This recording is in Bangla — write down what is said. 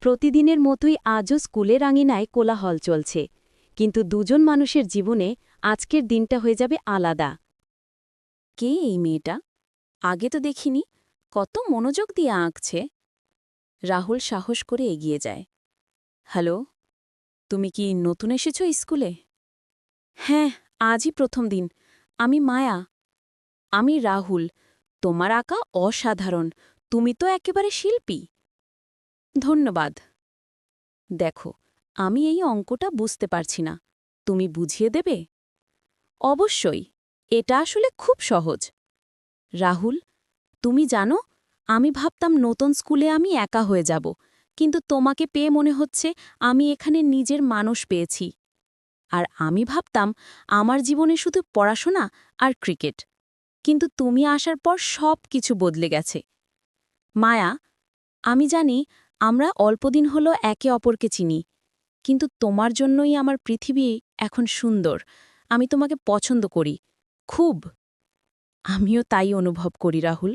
প্রতিদিনের মতোই আজও স্কুলের আঙিনায় কোলাহল চলছে, কিন্তু দুজন মানুষের জীবনে আজকের দিনটা হয়ে যাবে আলাদা। কে এই মেয়েটা? আগে তো দেখিনি। কত মনোযোগ দিয়ে আঁকছে। রাহুল সাহস করে এগিয়ে যায়। হ্যালো, তুমি কি নতুন এসেছো স্কুলে? হ্যাঁ, আজই প্রথম দিন। আমি মায়া। আমি রাহুল। তোমার আঁকা অসাধারণ। তুমি তো একেবারে শিল্পী। ধন্যবাদ। দেখো, আমি এই অঙ্কটা বুঝতে পারছি না। তুমি বুঝিয়ে দেবে? অবশ্যই। এটা আসলে খুব সহজ। রাহুল, তুমি জানো, আমি ভাবতাম নতুন স্কুলে আমি একা হয়ে যাব, কিন্তু তোমাকে পেয়ে মনে হচ্ছে আমি এখানে নিজের মানুষ পেয়েছি। আর আমি ভাবতাম আমার জীবনে শুধু পড়াশোনা আর ক্রিকেট, কিন্তু তুমি আসার পর সব কিছু বদলে গেছে। মায়া, আমি জানি আমরা অল্পদিন হলো একে অপরকে চিনি, কিন্তু তোমার জন্যই আমার পৃথিবী এখন সুন্দর। আমি তোমাকে পছন্দ করি, খুব। আমিও তাই অনুভব করি, রাহুল।